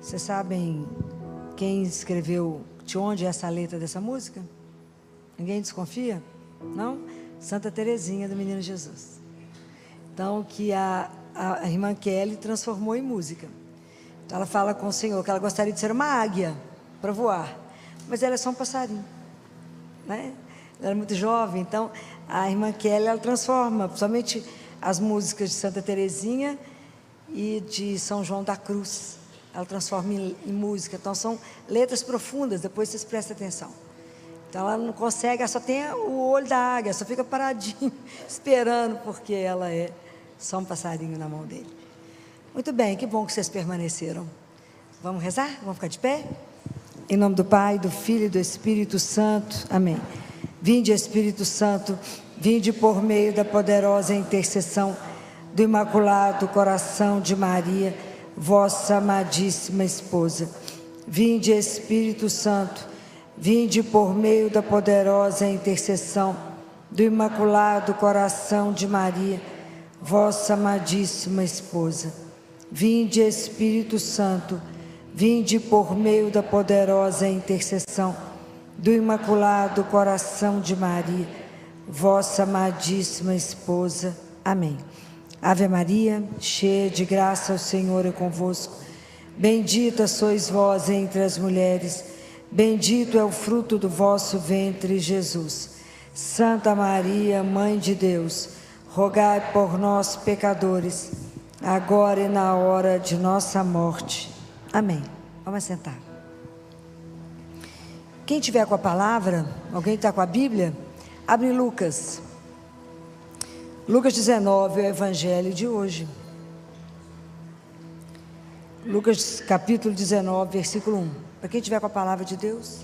Vocês sabem quem escreveu, de onde é essa letra dessa música? Ninguém desconfia? Não? Santa Teresinha do Menino Jesus. Então, que a irmã Kelly transformou em música. Então, ela fala com o Senhor que ela gostaria de ser uma águia para voar, mas ela é só um passarinho, né? Ela era muito jovem, então a irmã Kelly, ela transforma somente as músicas de Santa Teresinha e de São João da Cruz. Ela transforma em música. Então são letras profundas, depois vocês prestem atenção. Então ela não consegue, ela só tem o olho da águia, só fica paradinho, esperando, porque ela é só um passarinho na mão dele. Muito bem, que bom que vocês permaneceram. Vamos rezar? Vamos ficar de pé? Em nome do Pai, do Filho e do Espírito Santo. Amém. Vinde, Espírito Santo, vinde por meio da poderosa intercessão do Imaculado Coração de Maria, vossa amadíssima esposa. Vinde, Espírito Santo, vinde por meio da poderosa intercessão do Imaculado Coração de Maria, vossa amadíssima esposa. Vinde, Espírito Santo, vinde por meio da poderosa intercessão do Imaculado Coração de Maria, vossa amadíssima esposa. Amém. Ave Maria, cheia de graça, o Senhor é convosco. Bendita sois vós entre as mulheres, bendito é o fruto do vosso ventre, Jesus. Santa Maria, Mãe de Deus, rogai por nós, pecadores, agora e na hora de nossa morte. Amém. Vamos sentar. Quem tiver com a palavra, alguém está com a Bíblia? Abre Lucas. Lucas 19 é o evangelho de hoje. Lucas capítulo 19, versículo 1. Para quem tiver com a palavra de Deus.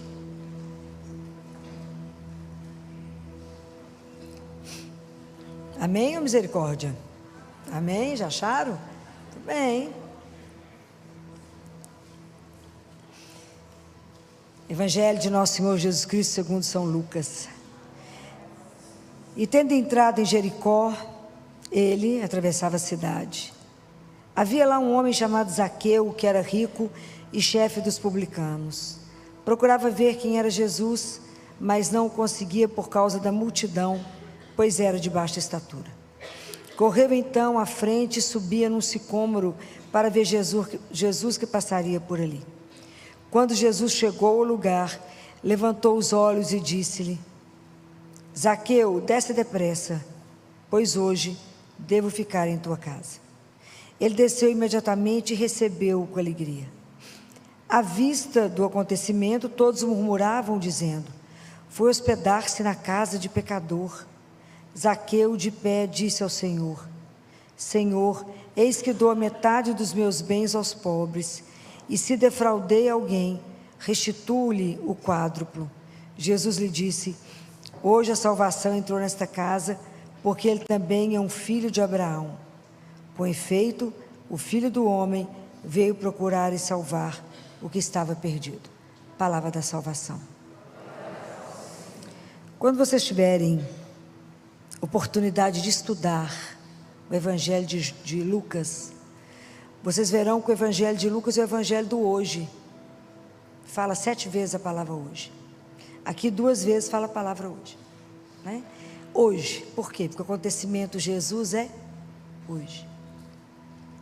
Amém ou misericórdia? Amém? Já acharam? Tudo bem. Evangelho de Nosso Senhor Jesus Cristo segundo São Lucas. E tendo entrado em Jericó, ele atravessava a cidade. Havia lá um homem chamado Zaqueu, que era rico e chefe dos publicanos. Procurava ver quem era Jesus, mas não o conseguia por causa da multidão, pois era de baixa estatura. Correu então à frente e subia num sicômoro para ver Jesus que passaria por ali. Quando Jesus chegou ao lugar, levantou os olhos e disse-lhe: Zaqueu, desce depressa, pois hoje devo ficar em tua casa. Ele desceu imediatamente e recebeu-o com alegria. À vista do acontecimento, todos murmuravam, dizendo: foi hospedar-se na casa de pecador. Zaqueu, de pé, disse ao Senhor: Senhor, eis que dou a metade dos meus bens aos pobres, e se defraudei alguém, restituo-lhe o quádruplo. Jesus lhe disse: hoje a salvação entrou nesta casa, porque ele também é um filho de Abraão. Com efeito, o Filho do Homem veio procurar e salvar o que estava perdido. Palavra da salvação. Quando vocês tiverem oportunidade de estudar o Evangelho de Lucas, vocês verão que o Evangelho de Lucas é o Evangelho do hoje. Fala 7 vezes a palavra hoje. Aqui 2 vezes fala a palavra hoje, né? Hoje, por quê? Porque o acontecimento Jesus é hoje.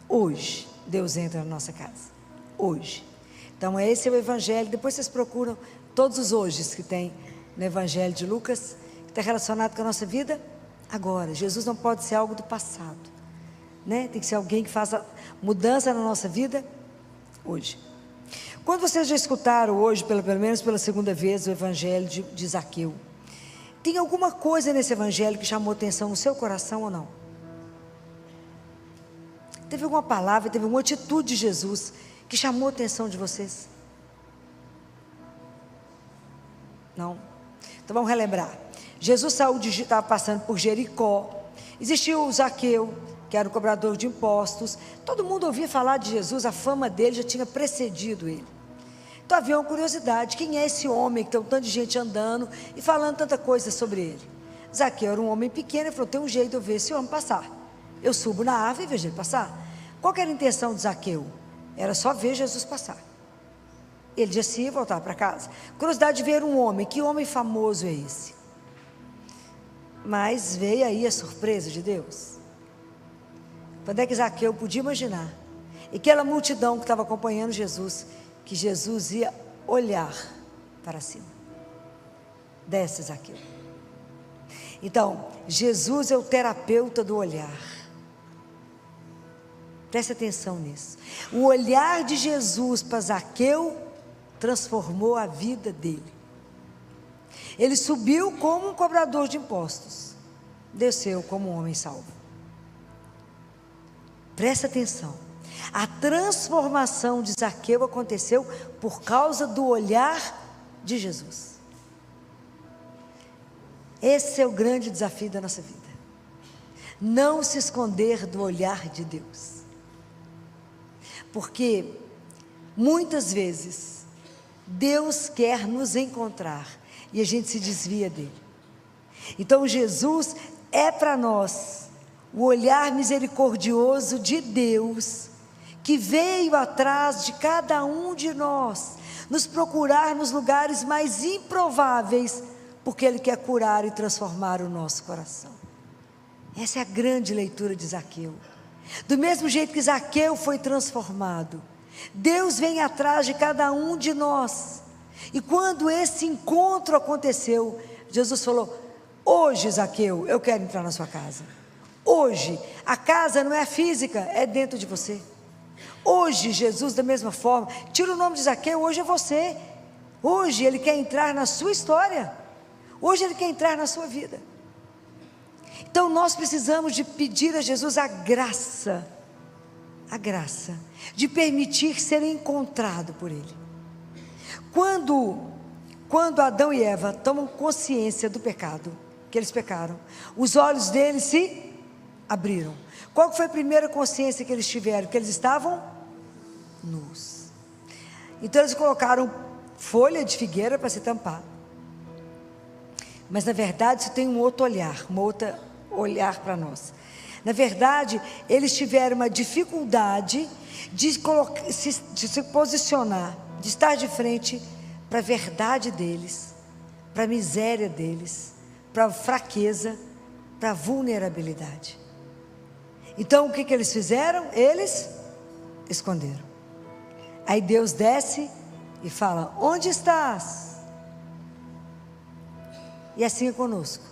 Hoje, Deus entra na nossa casa. Hoje. Então, esse é o Evangelho. Depois vocês procuram todos os hojes que tem no Evangelho de Lucas, que está relacionado com a nossa vida agora. Jesus não pode ser algo do passado, né? Tem que ser alguém que faça mudança na nossa vida hoje. Quando vocês já escutaram hoje, pelo menos pela 2ª vez, o Evangelho de Zaqueu, tem alguma coisa nesse Evangelho que chamou atenção no seu coração ou não? Teve alguma palavra, teve alguma atitude de Jesus que chamou a atenção de vocês? Não? Então vamos relembrar. Jesus estava passando por Jericó. Existia o Zaqueu, que era o cobrador de impostos. Todo mundo ouvia falar de Jesus, a fama dele já tinha precedido ele. Então havia uma curiosidade: quem é esse homem que tem um tanto de gente andando e falando tanta coisa sobre ele? Zaqueu era um homem pequeno e falou: tem um jeito de eu ver esse homem passar. Eu subo na árvore e vejo ele passar. Qual que era a intenção de Zaqueu? era só ver Jesus passar. Ele descia e voltava para casa. Curiosidade de ver um homem. Que homem famoso é esse? Mas veio aí a surpresa de Deus. Quando é que Zaqueu podia imaginar? E aquela multidão que estava acompanhando Jesus, que Jesus ia olhar para cima. Desce, Zaqueu. Então, Jesus é o terapeuta do olhar. Preste atenção nisso. O olhar de Jesus para Zaqueu transformou a vida dele. Ele subiu como um cobrador de impostos, desceu como um homem salvo. Preste atenção. A transformação de Zaqueu aconteceu por causa do olhar de Jesus. Esse é o grande desafio da nossa vida. Não se esconder do olhar de Deus. Porque muitas vezes Deus quer nos encontrar e a gente se desvia dele. Então Jesus é para nós o olhar misericordioso de Deus, que veio atrás de cada um de nós, nos procurar nos lugares mais improváveis, porque Ele quer curar e transformar o nosso coração. Essa é a grande leitura de Zaqueu. Do mesmo jeito que Zaqueu foi transformado, Deus vem atrás de cada um de nós. E quando esse encontro aconteceu, Jesus falou: hoje, Zaqueu, eu quero entrar na sua casa. Hoje, a casa não é física, é dentro de você. Hoje, Jesus, da mesma forma, tira o nome de Zaqueu, hoje é você. Hoje Ele quer entrar na sua história. Hoje Ele quer entrar na sua vida. Então nós precisamos de pedir a Jesus a graça de permitir ser encontrado por Ele. Quando Adão e Eva tomam consciência do pecado, que eles pecaram, os olhos deles se abriram. Qual foi a primeira consciência que eles tiveram? Que eles estavam nus. Então eles colocaram folha de figueira para se tampar. Mas na verdade isso tem um outro olhar para nós. Na verdade, eles tiveram uma dificuldade de se posicionar, de estar de frente para a verdade deles, para a miséria deles, para a fraqueza, para a vulnerabilidade. Então o que eles fizeram? Eles esconderam. Aí Deus desce e fala: onde estás? E assim é conosco.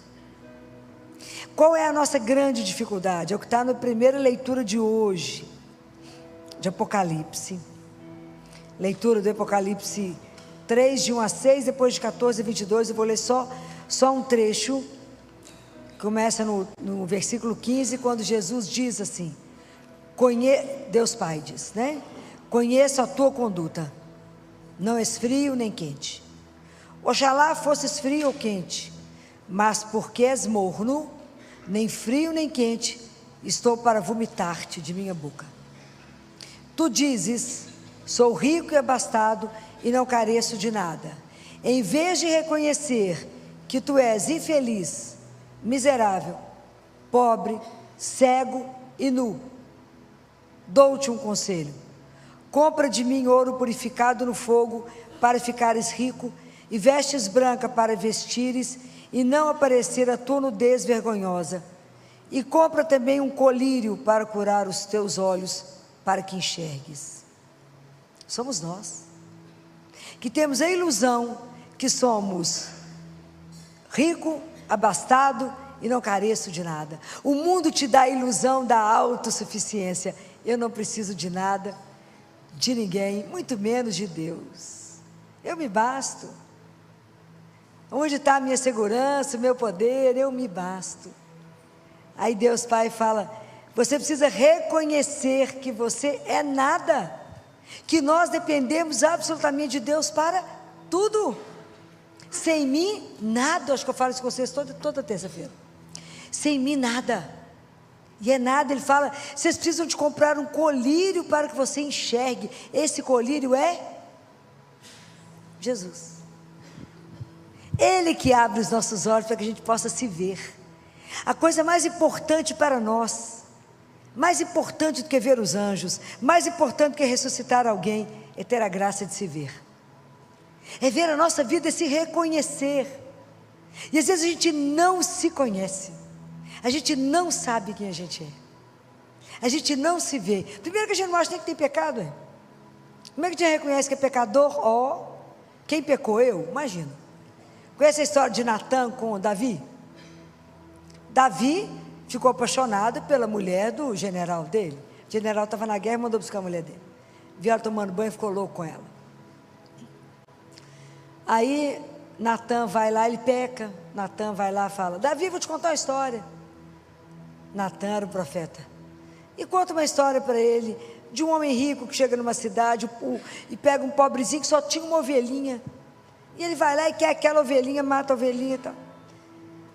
Qual é a nossa grande dificuldade? É o que está na primeira leitura de hoje, de Apocalipse. Leitura do Apocalipse 3, de 1 a 6, depois de 14 a 22, eu vou ler só um trecho. Começa no versículo 15, quando Jesus diz assim, Deus Pai diz, né? Conheço a tua conduta, não és frio nem quente. Oxalá fosses frio ou quente, mas porque és morno, nem frio nem quente, estou para vomitar-te de minha boca. Tu dizes, sou rico e abastado e não careço de nada. Em vez de reconhecer que tu és infeliz, miserável, pobre, cego e nu, dou-te um conselho: compra de mim ouro purificado no fogo para ficares rico, e vestes branca para vestires e não aparecer a tua nudez vergonhosa, e compra também um colírio para curar os teus olhos, para que enxergues. Somos nós que temos a ilusão que somos rico, abastado e não careço de nada. O mundo te dá a ilusão da autossuficiência. Eu não preciso de nada, de ninguém, muito menos de Deus. Eu me basto. Onde está a minha segurança, o meu poder? Eu me basto. Aí Deus Pai fala: você precisa reconhecer que você é nada, que nós dependemos absolutamente de Deus para tudo. Sem mim, nada. Acho que eu falo isso com vocês toda terça-feira. Sem mim, nada. E é nada. Ele fala: vocês precisam de comprar um colírio para que você enxergue. Esse colírio é Jesus. Ele que abre os nossos olhos para que a gente possa se ver. A coisa mais importante para nós Mais importante do que ver os anjos, mais importante do que ressuscitar alguém, é ter a graça de se ver. É ver a nossa vida e se reconhecer. E às vezes a gente não se conhece. A gente não sabe quem a gente é. A gente não se vê. Primeiro que a gente não acha nem que tem pecado. Hein? Como é que a gente reconhece que é pecador? Quem pecou? Eu? Imagina. Conhece a história de Natã com Davi? Davi ficou apaixonado pela mulher do general dele. O general estava na guerra e mandou buscar a mulher dele. Viu ela tomando banho e ficou louco com ela. Aí Natã vai lá, ele peca. Natã vai lá e fala: Davi, vou te contar uma história. Natã era o profeta. E conta uma história para ele de um homem rico que chega numa cidade e pega um pobrezinho que só tinha uma ovelhinha. E ele vai lá e quer aquela ovelhinha, mata a ovelhinha e tal.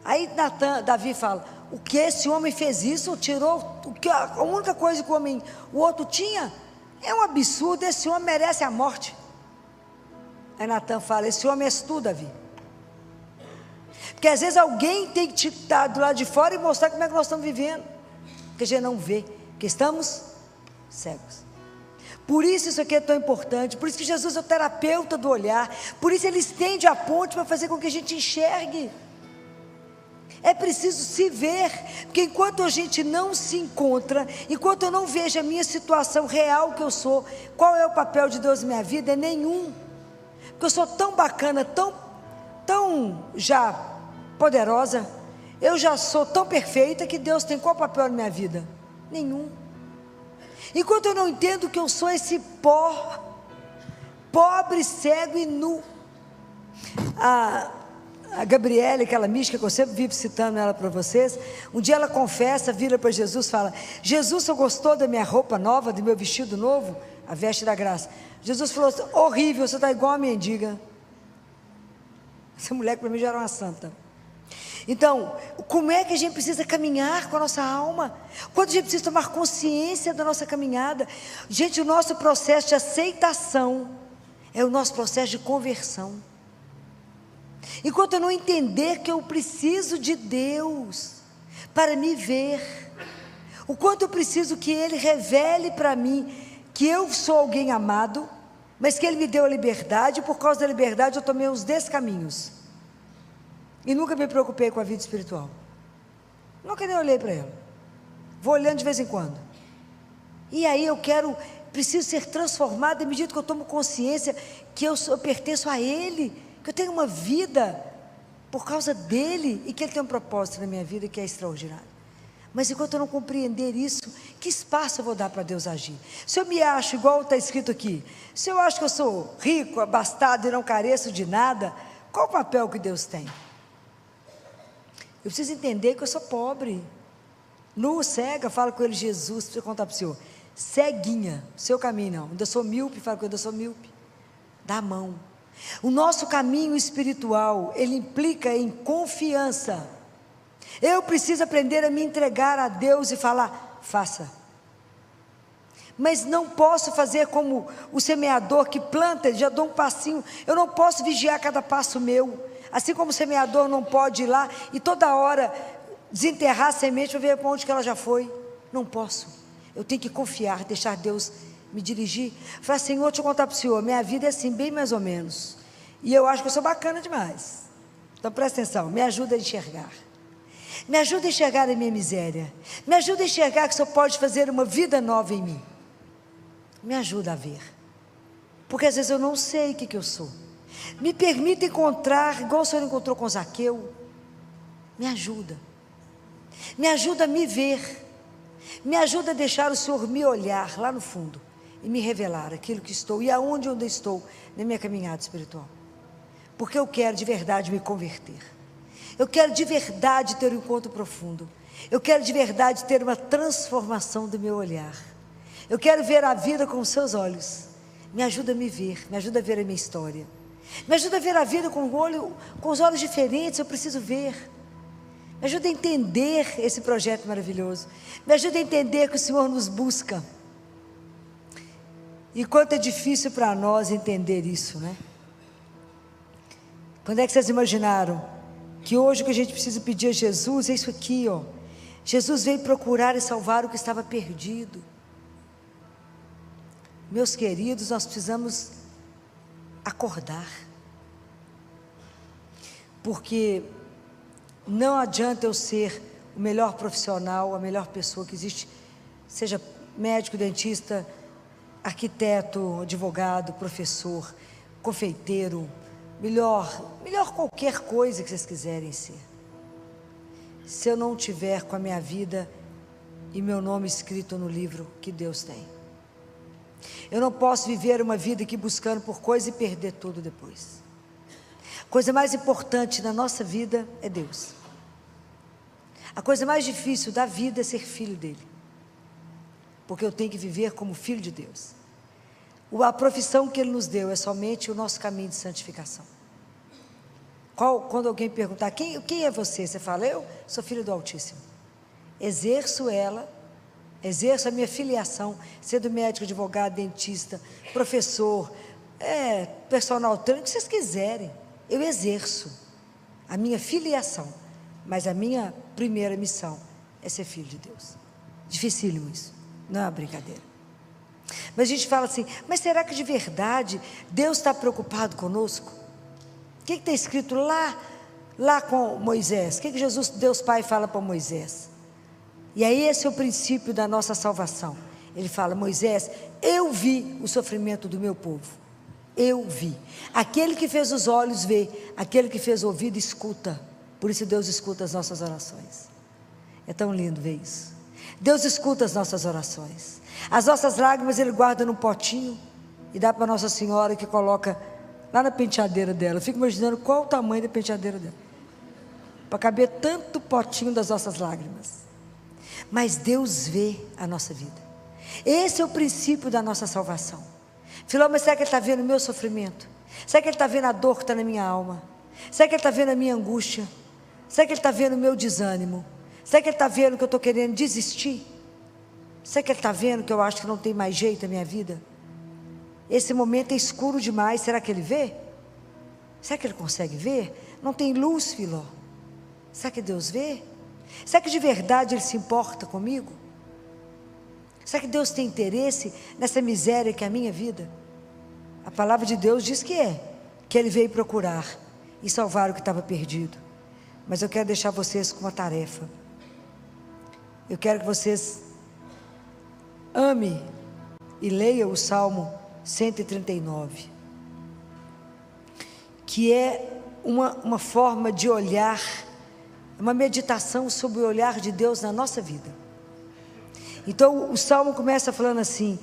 Aí Davi fala: o que esse homem fez isso? Tirou a única coisa que o outro tinha? É um absurdo, esse homem merece a morte. Aí Natã fala: esse homem és tu, Davi. Porque às vezes alguém tem que te estar do lado de fora e mostrar como é que nós estamos vivendo. Porque a gente não vê, porque estamos cegos. Por isso aqui é tão importante, por isso que Jesus é o terapeuta do olhar, por isso ele estende a ponte para fazer com que a gente enxergue. É preciso se ver, porque enquanto a gente não se encontra, enquanto eu não vejo a minha situação real que eu sou, qual é o papel de Deus na minha vida? É nenhum. Porque eu sou tão bacana, tão já poderosa, eu já sou tão perfeita que Deus tem qual papel na minha vida? Nenhum. Enquanto eu não entendo que eu sou esse pó, pobre, cego e nu. A Gabriele, aquela mística que eu sempre vivo citando ela para vocês, um dia ela confessa, vira para Jesus e fala: Jesus, você gostou da minha roupa nova, do meu vestido novo? A veste da graça. Jesus falou assim: horrível, você está igual a mendiga. Essa mulher para mim já era uma santa. Então, como é que a gente precisa caminhar com a nossa alma? Quando a gente precisa tomar consciência da nossa caminhada? Gente, o nosso processo de aceitação é o nosso processo de conversão. Enquanto eu não entender que eu preciso de Deus para me ver, o quanto eu preciso que Ele revele para mim que eu sou alguém amado, mas que Ele me deu a liberdade, e por causa da liberdade eu tomei uns descaminhos. E nunca me preocupei com a vida espiritual. Nunca nem olhei para ela. Vou olhando de vez em quando. E aí preciso ser transformado à medida que eu tomo consciência que eu pertenço a Ele, que eu tenho uma vida por causa dEle, e que Ele tem um propósito na minha vida que é extraordinário. Mas enquanto eu não compreender isso, que espaço eu vou dar para Deus agir? Se eu me acho, igual está escrito aqui, se eu acho que eu sou rico, abastado e não careço de nada, qual o papel que Deus tem? Eu preciso entender que eu sou pobre, nu, cega. Fala com ele: Jesus, preciso contar para o senhor, ceguinha, seu caminho não, ainda sou míope. Fala com ele: eu sou míope, dá a mão. O nosso caminho espiritual, ele implica em confiança. Eu preciso aprender a me entregar a Deus e falar: faça. Mas não posso fazer como o semeador que planta, já dou um passinho. Eu não posso vigiar cada passo meu. Assim como o semeador não pode ir lá e toda hora desenterrar a semente para ver para onde que ela já foi. Não posso. Eu tenho que confiar, deixar Deus me dirigir. Falar: Senhor, deixa eu contar para o senhor, minha vida é assim, bem mais ou menos. E eu acho que eu sou bacana demais. Então presta atenção, me ajuda a enxergar. Me ajuda a enxergar a minha miséria. Me ajuda a enxergar que o Senhor pode fazer uma vida nova em mim. Me ajuda a ver. Porque às vezes eu não sei o que eu sou. Me permita encontrar, igual o Senhor encontrou com Zaqueu. Me ajuda. Me ajuda a me ver. Me ajuda a deixar o Senhor me olhar lá no fundo e me revelar aquilo que estou e aonde eu estou na minha caminhada espiritual. Porque eu quero de verdade me converter. Eu quero de verdade ter um encontro profundo. Eu quero de verdade ter uma transformação do meu olhar. Eu quero ver a vida com os seus olhos. Me ajuda a me ver, me ajuda a ver a minha história. Me ajuda a ver a vida com os olhos diferentes. Eu preciso ver. Me ajuda a entender esse projeto maravilhoso. Me ajuda a entender que o Senhor nos busca. E quanto é difícil para nós entender isso, né? Quando é que vocês imaginaram que hoje o que a gente precisa pedir a Jesus é isso aqui, ó. Jesus veio procurar e salvar o que estava perdido. Meus queridos, nós precisamos acordar, porque não adianta eu ser o melhor profissional, a melhor pessoa que existe, seja médico, dentista, arquiteto, advogado, professor, confeiteiro, melhor qualquer coisa que vocês quiserem ser, se eu não tiver com a minha vida e meu nome escrito no livro que Deus tem. Eu não posso viver uma vida aqui buscando por coisa e perder tudo depois. A coisa mais importante na nossa vida é Deus. A coisa mais difícil da vida é ser filho dele, porque eu tenho que viver como filho de Deus. A profissão que ele nos deu é somente o nosso caminho de santificação. Quando alguém perguntar, quem é você? Você fala, eu sou filho do Altíssimo. Exerço a minha filiação, sendo médico, advogado, dentista, professor, personal trainer, o que vocês quiserem. Eu exerço a minha filiação, mas a minha primeira missão é ser filho de Deus. Dificílimo isso, não é uma brincadeira. Mas a gente fala assim, mas será que de verdade Deus está preocupado conosco? O que está escrito lá com Moisés? O que Jesus, Deus Pai, fala para Moisés? E aí esse é o princípio da nossa salvação. Ele fala, Moisés, eu vi o sofrimento do meu povo. Eu vi. Aquele que fez os olhos vê, aquele que fez o ouvido escuta. Por isso Deus escuta as nossas orações. É tão lindo ver isso. Deus escuta as nossas orações. As nossas lágrimas Ele guarda num potinho e dá para Nossa Senhora, que coloca lá na penteadeira dela. Eu fico imaginando qual o tamanho da penteadeira dela, para caber tanto potinho das nossas lágrimas. Mas Deus vê a nossa vida. Esse é o princípio da nossa salvação. Filó, mas será que Ele está vendo o meu sofrimento? Será que Ele está vendo a dor que está na minha alma? Será que Ele está vendo a minha angústia? Será que Ele está vendo o meu desânimo? Será que Ele está vendo que eu estou querendo desistir? Será que Ele está vendo que eu acho que não tem mais jeito na minha vida? Esse momento é escuro demais, será que Ele vê? Será que Ele consegue ver? Não tem luz, Filó. Será que Deus vê? Será que de verdade Ele se importa comigo? Será que Deus tem interesse nessa miséria que é a minha vida? A palavra de Deus diz que Ele veio procurar e salvar o que estava perdido. Mas eu quero deixar vocês com uma tarefa. Eu quero que vocês amem e leiam o Salmo 139, que é uma forma de olhar, uma meditação sobre o olhar de Deus na nossa vida. Então o Salmo começa falando assim,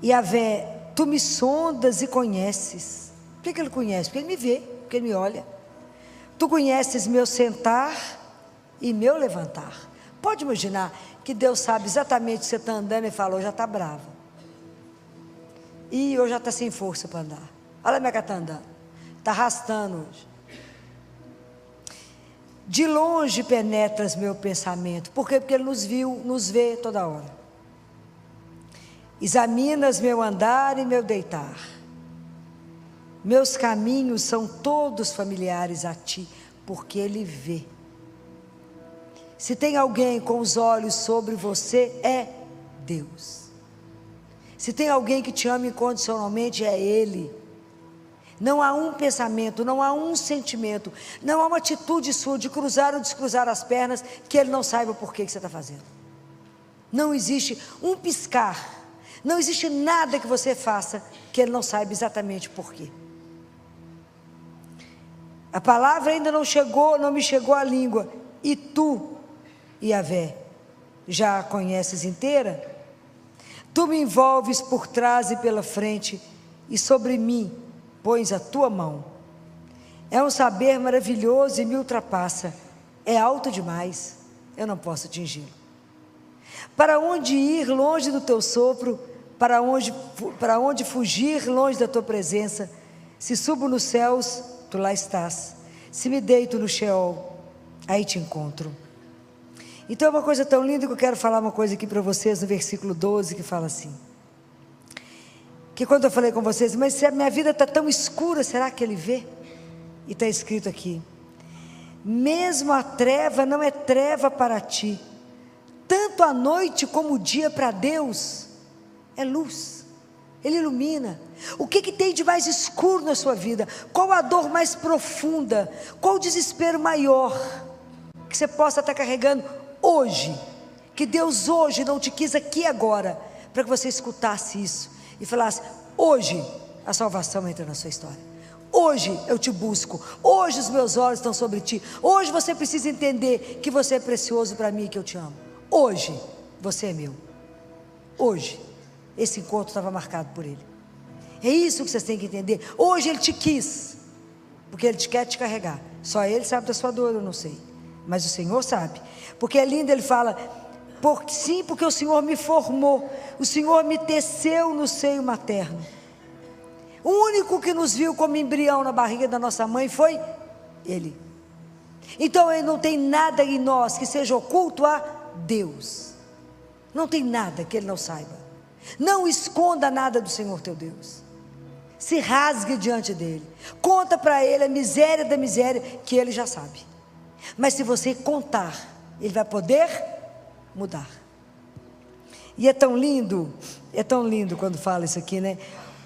Yahvé, tu me sondas e conheces. Por que Ele conhece? Porque Ele me vê, porque Ele me olha. Tu conheces meu sentar e meu levantar. Pode imaginar que Deus sabe exatamente que você está andando e fala, hoje já está bravo. E hoje já está sem força para andar. Olha como é que está andando. Está arrastando hoje. De longe penetras meu pensamento. Por quê? Porque Ele nos vê toda hora. Examinas meu andar e meu deitar. Meus caminhos são todos familiares a Ti, porque Ele vê. Se tem alguém com os olhos sobre você, é Deus. Se tem alguém que te ama incondicionalmente, é Ele. Não há um pensamento, não há um sentimento, não há uma atitude sua de cruzar ou descruzar as pernas que Ele não saiba por que você está fazendo. Não existe um piscar, não existe nada que você faça que Ele não saiba exatamente por quê. A palavra ainda não me chegou à língua, e tu, Yahvé, já a conheces inteira? Tu me envolves por trás e pela frente, e sobre mim pões a tua mão. É um saber maravilhoso e me ultrapassa, é alto demais, eu não posso atingi-lo. Para onde ir longe do teu sopro, para onde fugir longe da tua presença? Se subo nos céus, tu lá estás. Se me deito no Sheol, aí te encontro. Então é uma coisa tão linda que eu quero falar uma coisa aqui para vocês no versículo 12, que fala assim, que quando eu falei com vocês, mas se a minha vida está tão escura, será que Ele vê? E está escrito aqui, mesmo a treva não é treva para Ti, Tanto a noite como o dia para Deus é luz. Ele ilumina. O que tem de mais escuro na sua vida? Qual a dor mais profunda? Qual o desespero maior que você possa estar carregando hoje? Que Deus hoje não te quis aqui agora, para que você escutasse isso e falasse: hoje a salvação entra na sua história. Hoje eu te busco. Hoje os meus olhos estão sobre ti. Hoje você precisa entender que você é precioso para mim e que eu te amo. Hoje você é meu. Hoje esse encontro estava marcado por Ele. É isso que vocês têm que entender. Hoje Ele te quis, porque Ele quer te carregar. Só Ele sabe da sua dor, eu não sei, mas o Senhor sabe. Porque é lindo, Ele fala: porque o Senhor me formou, o Senhor me teceu no seio materno. O único que nos viu como embrião na barriga da nossa mãe foi Ele. Então Ele não tem nada em nós que seja oculto a Deus. Não tem nada que Ele não saiba. Não esconda nada do Senhor teu Deus. Se rasgue diante dEle. Conta para Ele a miséria da miséria, que Ele já sabe. Mas se você contar, Ele vai poder mudar. E é tão lindo quando fala isso aqui, né?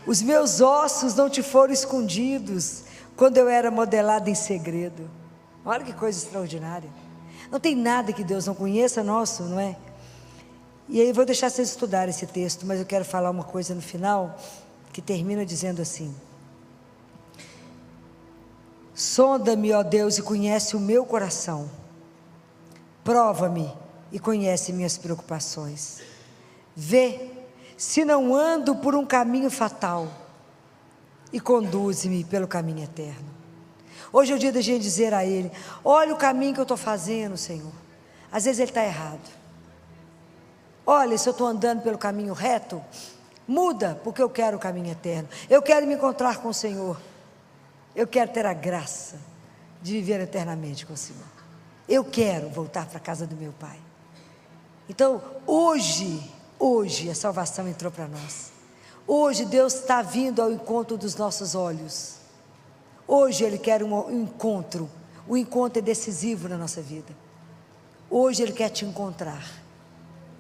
Os meus ossos não te foram escondidos quando eu era modelada em segredo. Olha que coisa extraordinária. Não tem nada que Deus não conheça nosso, não é? E aí eu vou deixar vocês estudarem esse texto, mas eu quero falar uma coisa no final, que termina dizendo assim: sonda-me, ó Deus, e conhece o meu coração. Prova-me e conhece minhas preocupações. Vê se não ando por um caminho fatal, e conduze-me pelo caminho eterno. Hoje é o dia da gente dizer a Ele: olha o caminho que eu estou fazendo, Senhor. Às vezes ele está errado. Olha, se eu estou andando pelo caminho reto, muda, porque eu quero o caminho eterno. Eu quero me encontrar com o Senhor. Eu quero ter a graça de viver eternamente com o Senhor. Eu quero voltar para a casa do meu Pai. Então, hoje a salvação entrou para nós. Hoje Deus está vindo ao encontro dos nossos olhos. Hoje Ele quer um encontro. O encontro é decisivo na nossa vida. Hoje Ele quer te encontrar.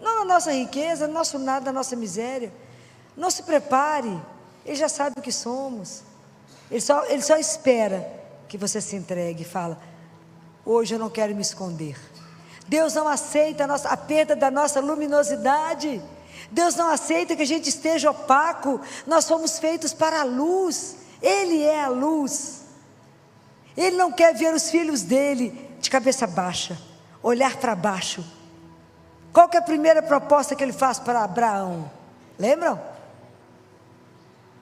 Não na nossa riqueza, no nosso nada, na nossa miséria. Não se prepare. Ele já sabe o que somos. Ele só espera que você se entregue e fala: hoje eu não quero me esconder. Deus não aceita a perda da nossa luminosidade. Deus não aceita que a gente esteja opaco. Nós somos feitos para a luz. Ele é a luz. Ele não quer ver os filhos dele de cabeça baixa, olhar para baixo. Qual que é a primeira proposta que ele faz para Abraão? Lembram?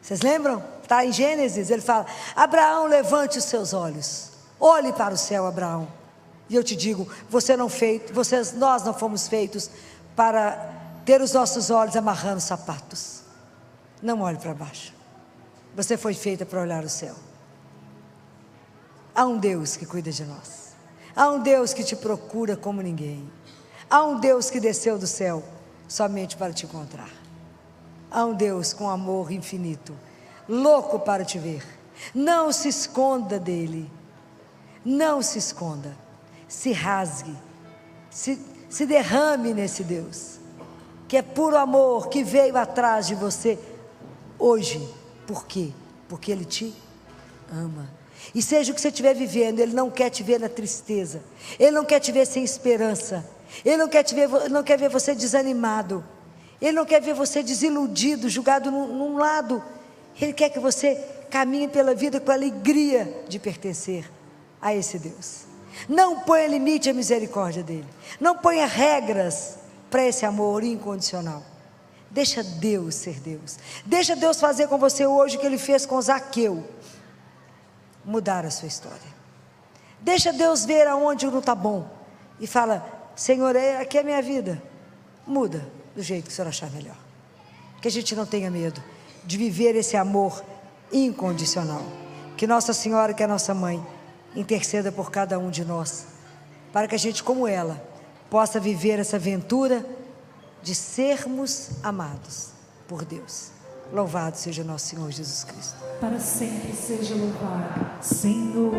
Vocês lembram? Está em Gênesis, ele fala: Abraão, levante os seus olhos, olhe para o céu, Abraão. E eu te digo, nós não fomos feitos para ter os nossos olhos amarrando sapatos. Não olhe para baixo. Você foi feita para olhar o céu. Há um Deus que cuida de nós. Há um Deus que te procura como ninguém. Há um Deus que desceu do céu somente para te encontrar. Há um Deus com amor infinito, louco para te ver. Não se esconda dele. Não se esconda. Se rasgue. Se derrame nesse Deus, que é puro amor, que veio atrás de você hoje. Por quê? Porque Ele te ama. E seja o que você estiver vivendo, Ele não quer te ver na tristeza. Ele não quer te ver sem esperança. Ele não quer ver você desanimado. Ele não quer ver você desiludido, julgado num lado. Ele quer que você caminhe pela vida com a alegria de pertencer a esse Deus. Não ponha limite à misericórdia dEle. Não ponha regras para esse amor incondicional. Deixa Deus ser Deus. Deixa Deus fazer com você hoje o que Ele fez com Zaqueu. Mudar a sua história. Deixa Deus ver aonde não está bom. E fala: Senhor, aqui é a minha vida. Muda do jeito que o Senhor achar melhor. Que a gente não tenha medo de viver esse amor incondicional. Que Nossa Senhora, que é a nossa mãe, interceda por cada um de nós, para que a gente, como ela, possa viver essa aventura de sermos amados por Deus. Louvado seja nosso Senhor Jesus Cristo. Para sempre seja louvado, Senhor.